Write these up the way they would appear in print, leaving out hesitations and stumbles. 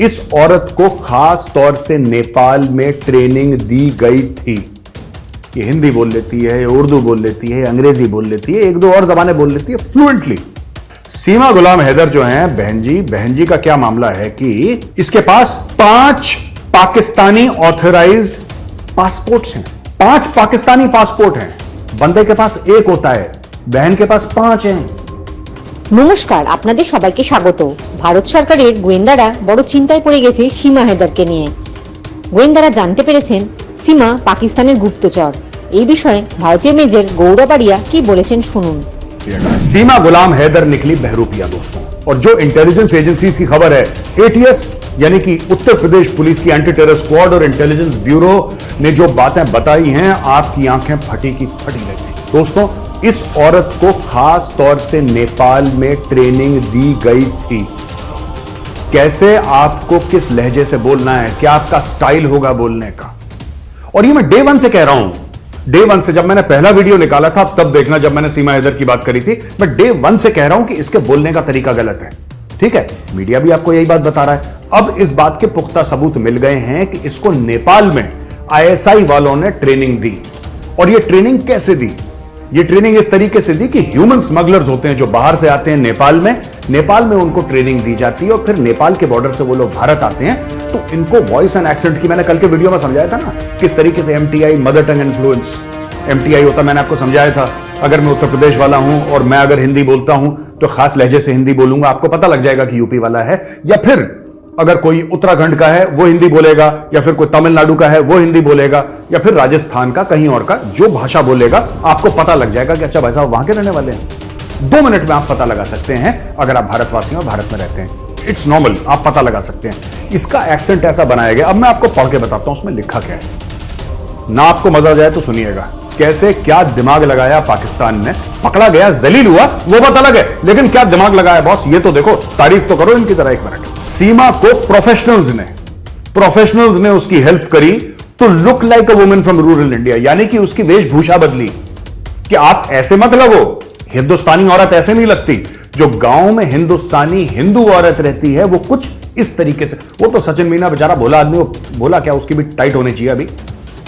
इस औरत को खास तौर से नेपाल में ट्रेनिंग दी गई थी। ये हिंदी बोल लेती है, उर्दू बोल लेती है, अंग्रेजी बोल लेती है, एक दो और जबानें बोल लेती है फ्लुएंटली। सीमा गुलाम हैदर जो हैं बहन जी का क्या मामला है कि इसके पास 5 पाकिस्तानी ऑथराइज्ड पासपोर्ट्स हैं। 5 पाकिस्तानी पासपोर्ट हैं। बंदे के पास एक होता है, बहन के पास 5 हैं। নমস্কার, আপনাদের সবাইকে স্বাগত। ভারত সরকারের গোয়েন্দারা বড় চিন্তায় পড়ে গেছে সীমা হেদারকে নিয়ে। গোয়েন্দারা জানতে পেরেছেন সীমা পাকিস্তানের গুপ্তচর। এই বিষয়ে ভারতীয় মেজর গৌরব আরিয়া কি বলেছেন শুনুন। सीमा गुलाम हैदर निकली बहरूपिया दोस्तों, और जो इंटेलिजेंस एजेंसीज की खबर है, एटीएस यानी कि उत्तर प्रदेश पुलिस की एंटी टेरर स्क्वाड और इंटेलिजेंस ब्यूरो ने जो बातें बताई हैं, आपकी आंखें फटी की फटी रह गई। दोस्तों, इस औरत को खास तौर से नेपाल में ट्रेनिंग दी गई थी। कैसे आपको किस लहजे से बोलना है, क्या आपका स्टाइल होगा बोलने का। और ये मैं डे 1 से कह रहा हूं, डे 1 से, जब मैंने पहला वीडियो निकाला था तब देखना, जब मैंने सीमा हैदर की बात करी थी, मैं डे 1 से कह रहा हूं कि इसके बोलने का तरीका गलत है। ठीक है, मीडिया भी आपको यही बात बता रहा है। अब इस बात के पुख्ता सबूत मिल गए हैं कि इसको नेपाल में आईएसआई वालों ने ट्रेनिंग दी। और यह ट्रेनिंग कैसे दी? ये ट्रेनिंग इस तरीके से दी कि ह्यूमन स्मगलर्स होते हैं जो बाहर से आते हैं नेपाल में उनको ट्रेनिंग दी जाती है, और फिर नेपाल के बॉर्डर से वो लोग भारत आते हैं, तो इनको वॉइस एंड एक्सेंट की, मैंने कल के वीडियो में समझाया था ना किस तरीके से MTI, mother tongue influence, MTI होता, मैंने आपको समझाया था। अगर मैं उत्तर प्रदेश वाला हूं और मैं अगर हिंदी बोलता हूं तो खास लहजे से हिंदी बोलूंगा, आपको पता लग जाएगा कि यूपी वाला है। या फिर अगर कोई उत्तराखंड का है वो हिंदी बोलेगा, या फिर कोई तमिलनाडु का है वो हिंदी बोलेगा, या फिर राजस्थान का, कहीं और का, जो भाषा बोलेगा आपको पता लग जाएगा कि अच्छा भाई साहब वहां के रहने वाले हैं। 2 मिनट में आप पता लगा सकते हैं अगर आप भारतवासी और भारत में रहते हैं। इट्स नॉर्मल, आप पता लगा सकते हैं। इसका एक्सेंट ऐसा बनाया गया। अब मैं आपको पढ़ के बताता हूं उसमें लिखा क्या है, ना आपको मजा जाए तो सुनिएगा। कैसे क्या दिमाग लगाया पाकिस्तान ने, पकड़ा गया, जलील हुआ, वो बात अलग है, लेकिन क्या दिमाग लगाया बॉस, ये तो देखो, तारीफ तो करो इनकी तरह। 1 मिनट। सीमा को प्रोफेशनल्स ने उसकी हेल्प करी to look like a woman from rural India, यानी कि उसकी वेशभूषा बदली कि आप ऐसे मत लगो, हिंदुस्तानी औरत ऐसे नहीं लगती। जो गांव में हिंदुस्तानी हिंदू औरत रहती है वो कुछ इस तरीके से। वो तो सचिन मीना बेचारा भोला आदमी, वो भोला क्या, उसकी भी टाइट होनी चाहिए, अभी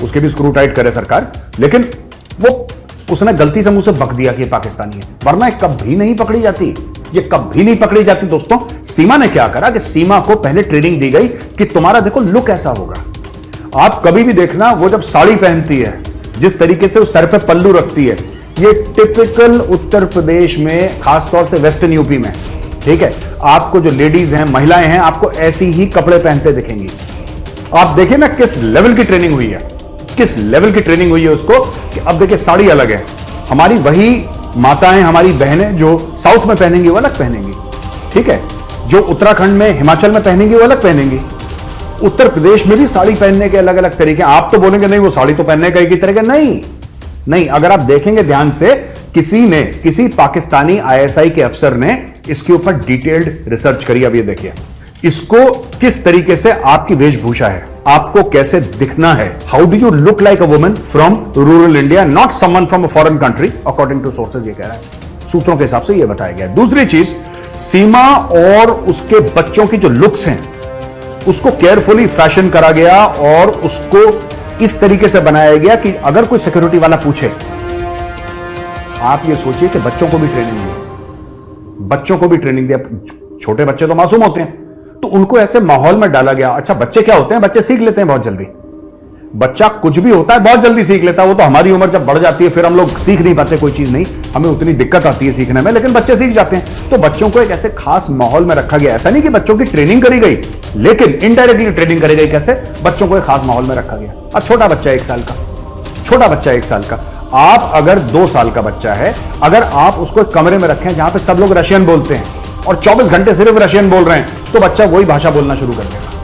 उसके भी स्क्रू टाइट करे सरकार, लेकिन वो उसने गलती से मुंह से बक दिया कि पाकिस्तानी है, वरना कभी नहीं पकड़ी जाती, ये कभी नहीं पकड़ी जाती। दोस्तों, सीमा ने क्या करा कि सीमा को पहले ट्रेनिंग दी गई कि तुम्हारा देखो लुक ऐसा होगा। आप कभी भी देखना, वो जब साड़ी पहनती है, जिस तरीके से वो सर पे पल्लू रखती है, ये टिपिकल उत्तर प्रदेश में, खासतौर से वेस्टर्न यूपी में, ठीक है, आपको जो लेडीज हैं, महिलाएं हैं, आपको ऐसी ही कपड़े पहनते दिखेंगी। आप देखिए ना किस लेवल की ट्रेनिंग हुई है, किस लेवल की ट्रेनिंग हुई है उसको, कि अब देखिए साड़ी अलग है, हमारी वही माताएं, हमारी बहनें जो साउथ में पहनेंगी वो अलग पहनेंगी, ठीक है, जो उत्तराखंड में, हिमाचल में पहनेंगी वो अलग पहनेंगी। उत्तर प्रदेश में भी साड़ी पहनने के अलग अलग तरीके। आप तो बोलेंगे नहीं वो साड़ी तो पहनने का एक ही तरीका, नहीं, अगर आप देखेंगे ध्यान से, किसी पाकिस्तानी आईएसआई के अफसर ने इसके ऊपर डिटेल्ड रिसर्च करी। अब ये देखिए इसको किस तरीके से आपकी वेशभूषा है, आपको कैसे दिखना है, how do you look like a woman from rural India, not someone from a foreign country, according to sources, ये कह रहा है, सूत्रों के हिसाब से ये बताया गया। दूसरी चीज, सीमा और उसके बच्चों की जो लुक्स हैं उसको केयरफुली फैशन करा गया, और उसको इस तरीके से बनाया गया कि अगर कोई सिक्योरिटी वाला पूछे, आप ये सोचिए कि बच्चों को भी ट्रेनिंग दिया। छोटे बच्चे तो मासूम होते हैं, तो उनको ऐसे माहौल में डाला गया। अच्छा, बच्चे क्या होते हैं, बच्चे सीख लेते हैं बहुत जल्दी। बच्चा कुछ भी होता है बहुत जल्दी सीख लेता है। वो तो हमारी उम्र जब बढ़ जाती है फिर हम लोग सीख नहीं पाते कोई चीज, नहीं, हमें उतनी दिक्कत आती है सीखने में, लेकिन बच्चे सीख जाते हैं। तो बच्चों को एक ऐसे खास माहौल में रखा गया। ऐसा नहीं कि बच्चों की ट्रेनिंग करी गई, लेकिन इनडायरेक्टली ट्रेनिंग करी गई। कैसे? बच्चों को एक खास माहौल में रखा गया। अब छोटा बच्चा 1 साल का, आप अगर 2 साल का बच्चा है, अगर आप उसको एक कमरे में रखें जहां पे सब लोग रशियन बोलते हैं और 24 घंटे सिर्फ रशियन बोल रहे हैं, तो बच्चा वही भाषा बोलना शुरू कर देगा,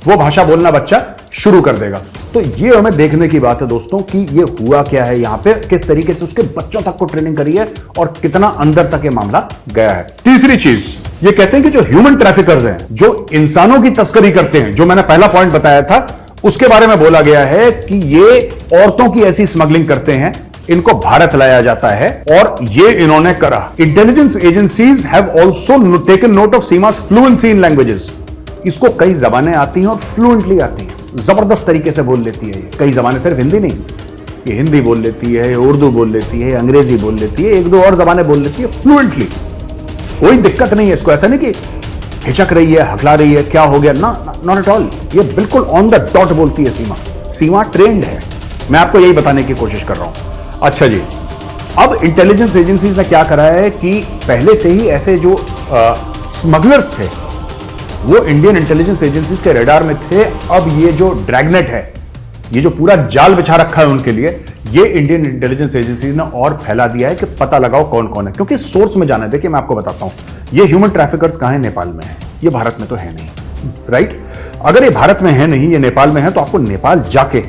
वो भाषा बोलना बच्चा शुरू कर देगा। तो ये हमें देखने की बात है दोस्तों कि ये हुआ क्या है यहां पे, किस तरीके से उसके बच्चों तक को ट्रेनिंग करी है और कितना अंदर तक ये मामला गया है। तीसरी चीज, ये कहते हैं कि जो ह्यूमन ट्रैफिकर्स हैं, जो इंसानों की तस्करी करते हैं, जो मैंने पहला पॉइंट बताया था, उसके बारे में बोला गया है कि ये औरतों की ऐसी स्मगलिंग करते हैं, इनको भारत लाया जाता है, और ये इन्होंने करा। Intelligence agencies have also taken note of Seema's fluency in languages. इसको कई जबानें आती हैं और फ्लुएंटली आती हैं, जबरदस्त तरीके से बोल लेती है ये। कई जबानें, सिर्फ हिंदी नहीं, ये हिंदी बोल लेती है, उर्दू बोल लेती है, अंग्रेजी बोल लेती है, एक दो और जबानें बोल लेती है फ्लुएंटली। कोई दिक्कत नहीं है इसको, ऐसा नहीं कि हिचक रही है, हकला रही है, क्या हो गया, ना, नॉट एट ऑल। ये बिल्कुल ऑन द डॉट बोलती है सीमा। सीमा ट्रेंड है, मैं आपको यही बताने की कोशिश कर रहा हूं। अच्छा जी, अब इंटेलिजेंस एजेंसीज ने क्या करा है कि पहले से ही ऐसे जो स्मगलर्स थे वो इंडियन इंटेलिजेंस एजेंसीज के रडार में थे। अब ये जो ड्रैगनेट है, ये जो पूरा जाल बिछा रखा है उनके लिए, ये इंडियन इंटेलिजेंस एजेंसीज ने और फैला दिया है कि पता लगाओ कौन कौन है। क्योंकि सोर्स में जाना है, देखिए मैं आपको बताता हूं, ये ह्यूमन ट्रैफिकर्स कहां है? नेपाल में है, ये भारत में तो है नहीं, राइट? अगर ये भारत में है नहीं, ये नेपाल में है, तो आपको नेपाल जाके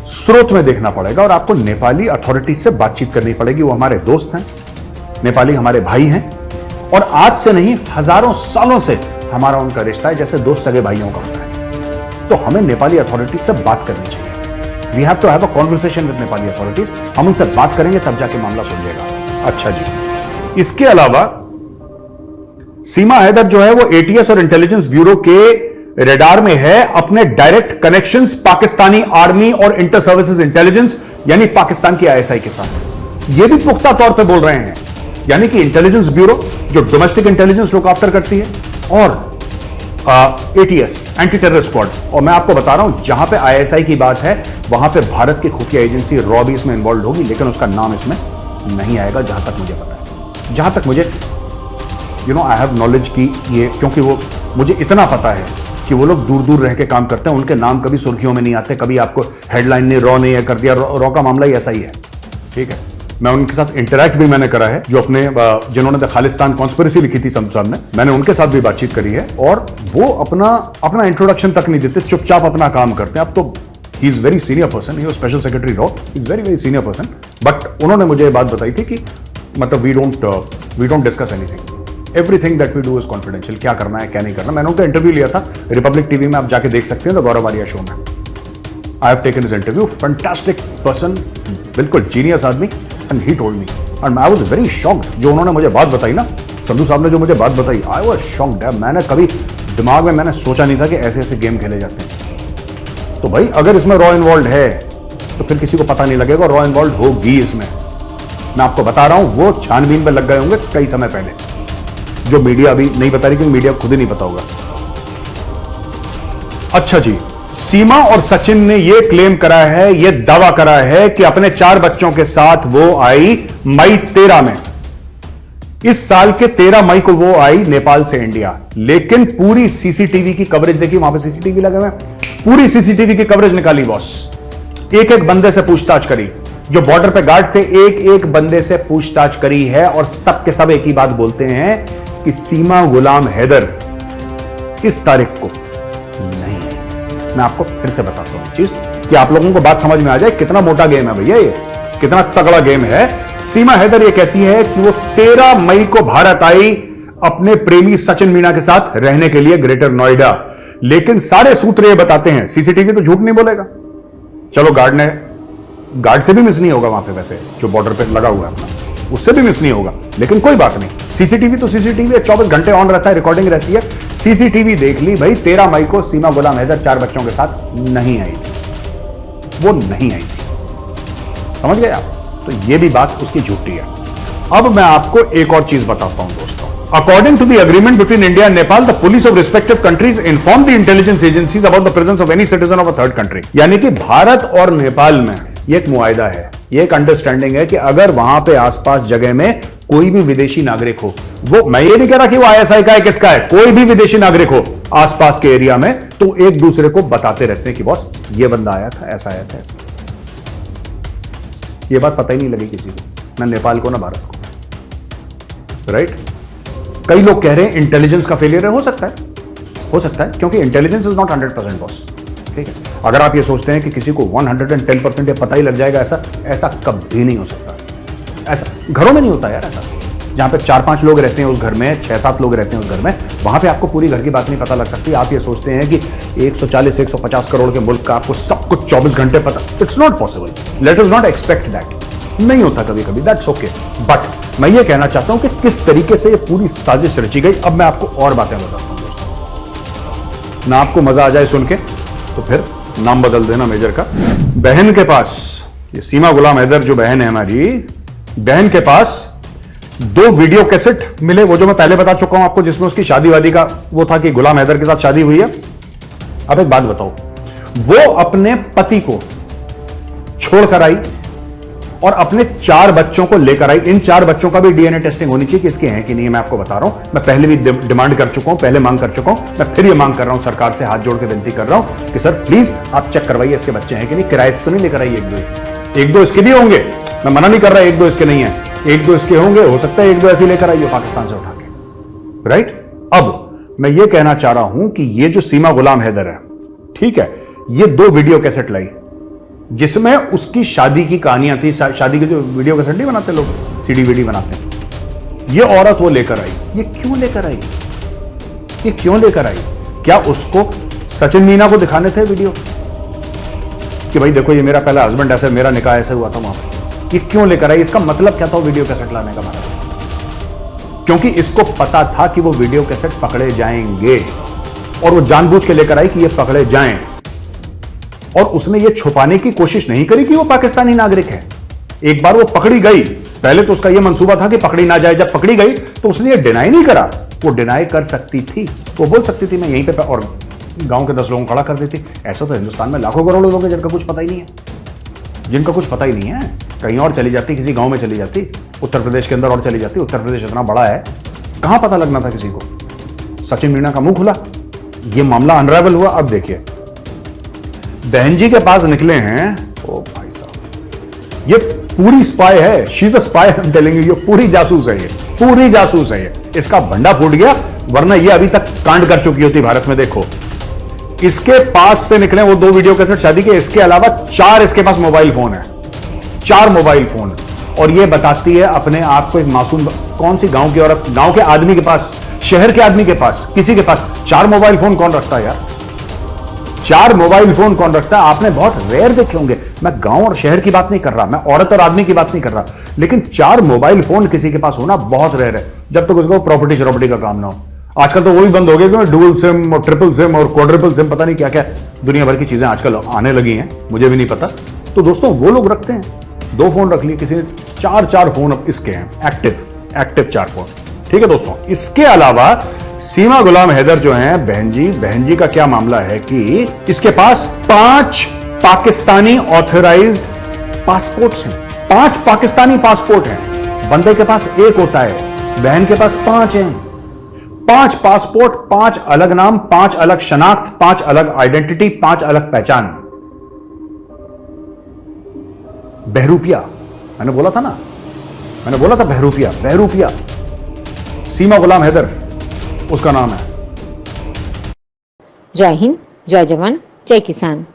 स्रोत में देखना पड़ेगा और आपको नेपाली अथॉरिटीज से बातचीत करनी पड़ेगी। वो हमारे दोस्त हैं, नेपाली हमारे भाई हैं, और आज से नहीं हजारों सालों से हमारा उनका रिश्ता है, जैसे दोस्त सगे भाइयों का होता है। तो हमें नेपाली अथॉरिटीज से बात करनी चाहिए। We have to have a conversation with Nepali authorities. हम उनसे बात करेंगे तब जाके मामला सुलझेगा। अच्छा जी, इसके अलावा सीमा हैदर जो है वो एटीएस और इंटेलिजेंस ब्यूरो के रेडार में है, अपने डायरेक्ट कनेक्शंस पाकिस्तानी आर्मी और इंटर सर्विसेज इंटेलिजेंस यानी पाकिस्तान की आईएसआई के साथ, ये भी पुख्ता तौर पे बोल रहे हैं। यानी कि इंटेलिजेंस ब्यूरो जो डोमेस्टिक इंटेलिजेंस लुक आफ्टर करती है, और एटीएस एंटी टेरर स्क्वाड। और मैं आपको बता रहा हूं, जहां पे आईएसआई की बात है वहां पे भारत की खुफिया एजेंसी रॉ भी इसमें इन्वॉल्व होगी, लेकिन उसका नाम इसमें नहीं आएगा जहां तक मुझे पता है। जहां तक मुझे आई हैव नॉलेज की ये, क्योंकि वो मुझे इतना पता है कि वो लोग दूर दूर रह के काम करते हैं, उनके नाम कभी सुर्खियों में नहीं आते, कभी आपको हेडलाइन ने रॉ ने कर दिया। रॉ का मामला ही ऐसा ही है, ठीक है। मैं उनके साथ इंटरैक्ट भी मैंने करा है, जो अपने जिन्होंने द खालिस्तान कॉन्स्पिरेसी लिखी थी संधू साहब ने, मैंने उनके साथ भी बातचीत करी है, और वो अपना इंट्रोडक्शन तक नहीं देते, चुपचाप अपना काम करते हैं। अब तो he is very senior person, he was special secretary रॉ, is very very senior person, but उन्होंने मुझे ये बात बताई थी कि मतलब we don't discuss anything, everything that we do is confidential. क्या करना है क्या नहीं करना। मैंने उनका इंटरव्यू लिया था रिपब्लिक टीवी में, आप जाके देख सकते हैं, द गौरव आर्या शो में। I have taken his interview, fantastic person, बिल्कुल जीनियस आदमी, and he told me, and I was very shocked. जो उन्होंने मुझे बात बताई ना, संधू साहब ने जो मुझे बात बताई, आई वाज शॉक्ड। मैंने कभी दिमाग में मैंने सोचा नहीं था कि ऐसे ऐसे गेम खेले जाते हैं। तो भाई अगर इसमें रॉ इन्वॉल्व है तो फिर किसी को पता नहीं लगेगा, रॉ इन्वॉल्व होगी इसमें। मैं आपको बता रहा हूं, वो छानबीन में लग गए होंगे कई समय पहले, जो मीडिया अभी नहीं बता रही, क्योंकि मीडिया खुद ही नहीं पता होगा। अच्छा जी, सीमा और सचिन ने यह क्लेम करा है, यह दावा करा है कि अपने 4 बच्चों के साथ वो आई मई 13 में। इस साल के 13 मई को वो आई नेपाल से इंडिया, लेकिन पूरी सीसीटीवी की कवरेज देखी, वहां पे सीसीटीवी लगे हुए, पूरी सीसीटीवी की कवरेज निकाली बॉस, एक एक बंदे से पूछताछ करी, जो बॉर्डर पे गार्ड्स थे, एक एक बंदे से पूछताछ करी है, और सब के सब एक ही बात बोलते हैं कि सीमा गुलाम हैदर इस तारीख को नहीं है। मैं आपको फिर से बताता हूं चीज, कि आप लोगों को बात समझ में आ जाए कितना मोटा गेम है भैया, ये कितना तगड़ा गेम है। सीमा हैदर ये कहती है कि वो 13 मई को भारत आई अपने प्रेमी सचिन मीणा के साथ रहने के लिए ग्रेटर नोएडा, लेकिन सारे सूत्र ये बताते हैं, सीसीटीवी तो झूठ नहीं बोलेगा। चलो गार्ड से भी मिस नहीं होगा वहां पे, वैसे जो बॉर्डर पे लगा हुआ है अपना, उससे भी मिस नहीं होगा, लेकिन कोई बात नहीं, सीसीटीवी तो सीसीटीवी 24 घंटे ऑन रहता है, रिकॉर्डिंग रहती है। सीसीटीवी देख ली भाई, 13 मई को सीमा गुलाम हैदर 4 बच्चों के साथ नहीं आई थी, वो नहीं आई थी, समझ गए आप? तो ये भी बात उसकी झूठी है। अब मैं आपको एक और चीज बताता हूं दोस्तों। According to the agreement between India and Nepal, the police of respective countries inform the intelligence agencies about the presence of any citizen of a third country. यानी कि भारत और नेपाल में ये एक मुआहिदा है, ये एक अंडरस्टैंडिंग है कि अगर वहां पे आसपास जगह में कोई भी विदेशी नागरिक हो, वो, मैं ये नहीं कह रहा कि वो आईएसआई का है किसका है, कोई भी विदेशी नागरिक हो आसपास के एरिया में, तो एक दूसरे को बताते रहते हैं कि बॉस ये बंदा आया था, ऐसा आया था, ऐसा। ये बात पता ही नहीं लगी किसी को, ना नेपाल को ना भारत को, राइट? कई लोग कह रहे हैं इंटेलिजेंस का फेलियर है, हो सकता है, क्योंकि इंटेलिजेंस इज नॉट 100% बॉस, ठीक है। अगर आप ये सोचते हैं कि किसी को 110% पता ही लग जाएगा, ऐसा कभी नहीं हो सकता। ऐसा घरों में नहीं होता यार, ऐसा जहां पे 4-5 लोग रहते हैं उस घर में, 6-7 लोग रहते हैं उस घर में, वहां पे आपको पूरी घर की बात नहीं पता लग सकती। आप ये सोचते हैं कि 140-150 करोड़ के मुल्क का आपको सब कुछ 24 घंटे पता, it's not possible. Let us not expect that, नहीं होता कभी कभी, दैट्स ओके। बट मैं ये कहना चाहता हूं कि किस तरीके से ये पूरी साजिश रची गई। अब मैं आपको और बातें बताता हूं दोस्तों। ना आपको मजा आ जाए सुन के तो फिर नाम बदल देना मेजर का। बहन के पास, ये सीमा गुलाम हैदर जो बहन है हमारी, बहन के पास 2 वीडियो कैसेट मिले, वो जो मैं पहले बता चुका हूं आपको, जिसमें उसकी शादी वादी का वो था कि गुलाम हैदर के साथ शादी हुई है। अब एक बात बताओ, वो अपने पति को छोड़कर आई और अपने 4 बच्चों को लेकर आई। इन 4 बच्चों का भी डीएनए टेस्टिंग होनी चाहिए कि इसके हैं कि नहीं, मैं आपको बता रहा हूं। मैं पहले भी डिमांड कर चुका हूं, पहले मांग कर चुका हूं, मैं फिर ये मांग कर रहा हूं, सरकार से हाथ जोड़ के विनती कर रहा हूं कि सर प्लीज आप चेक करवाइए इसके बच्चे हैं कि नहीं। किराए से तो नहीं लेकर आई 1-2 इसके भी होंगे, मैं मना नहीं कर रहा 1-2 इसके नहीं है, 1-2 इसके होंगे, हो सकता है 1-2 ऐसे लेकर आइए पाकिस्तान से उठा के, राइट। अब मैं ये कहना चाह रहा हूं कि ये जो सीमा गुलाम हैदर है, ठीक है, ये 2 वीडियो कैसेट लाई जिसमें उसकी शादी की कहानियां थी। शादी के जो वीडियो कैसेट नहीं बनाते लोग, सीडी वीडी बनाते हैं, ये औरत वो लेकर आई। ये क्यों लेकर आई, ये क्यों लेकर आई? क्या उसको सचिन मीना को दिखाने थे वीडियो कि भाई देखो ये मेरा पहला हस्बैंड ऐसे, मेरा निकाह ऐसे हुआ था वहां पर? ये क्यों लेकर आई? इसका मतलब क्या था वीडियो कैसेट लाने का मतलब? क्योंकि इसको पता था कि वो वीडियो कैसेट पकड़े जाएंगे और वो जानबूझ के लेकर आई कि ये पकड़े जाएं। और उसने ये छुपाने की कोशिश नहीं करी कि वो पाकिस्तानी नागरिक है। एक बार वो पकड़ी गई, पहले तो उसका ये मंसूबा था कि पकड़ी ना जाए, जब पकड़ी गई तो उसने ये डिनाई नहीं करा। वो डिनाई कर सकती थी, वो बोल सकती थी मैं यहीं पे, और गांव के 10 लोगों को खड़ा कर देती। ऐसा तो हिंदुस्तान में लाखों करोड़ों लोग हैं जिनका कुछ पता ही नहीं है, जिनका कुछ पता ही नहीं है। कहीं और चली जाती, किसी गांव में चली जाती, उत्तर प्रदेश के अंदर और चली जाती। उत्तर प्रदेश इतना बड़ा है, कहां पता लगना था किसी को। सचिन मीना का मुंह खुला, ये मामला अनरावल हुआ। अब देखिए बहन जी के पास निकले हैं, ओ भाई साहब ये पूरी स्पाई है, she is a spy, I am telling you, ये पूरी जासूस है, ये पूरी जासूस है। ये इसका भंडा फूट गया, वरना ये अभी तक कांड कर चुकी होती भारत में। देखो इसके पास से निकले वो 2 वीडियो कैसेट शादी के, इसके अलावा 4 इसके पास मोबाइल फोन है, 4 मोबाइल फोन। और ये बताती है अपने आप को एक मासूम। कौन सी गांव की औरत, गांव के आदमी के पास, शहर के आदमी के पास, किसी के पास 4 मोबाइल फोन कौन रखता है यार? 4 मोबाइल फोन कौन रखता है? आपने बहुत रेयर देखे होंगे। मैं गांव और शहर की बात नहीं कर रहा, मैं औरत और आदमी की बात नहीं कर रहा, लेकिन 4 मोबाइल फोन किसी के पास होना बहुत रेयर है, जब तक उसको प्रॉपर्टी शॉपर्टी का काम ना हो। आजकल तो वो भी बंद हो गया कि डुअल सिम और ट्रिपल सिम और क्वाड्रिपल सिम, पता नहीं क्या क्या दुनिया भर की चीजें आजकल आने लगी हैं, मुझे भी नहीं पता। तो दोस्तों वो लोग रखते हैं, 2 फोन रख लिए किसी ने, 4 फोन अब इसके हैं एक्टिव 4 फोन। ठीक है दोस्तों, इसके अलावा सीमा गुलाम हैदर जो हैं बहन जी का क्या मामला है कि इसके पास 5 पाकिस्तानी ऑथराइज्ड पासपोर्ट्स हैं, 5 पाकिस्तानी पासपोर्ट हैं। बंदे के पास 1 होता है, बहन के पास 5 हैं। 5 पासपोर्ट, 5 अलग नाम, 5 अलग शनाख्त, 5 अलग आइडेंटिटी, 5 अलग पहचान। बहरूपिया, मैंने बोला था ना, मैंने बोला था बहरूपिया। सीमा गुलाम हैदर उसका नाम है। जय हिंद, जय जवान, जय किसान।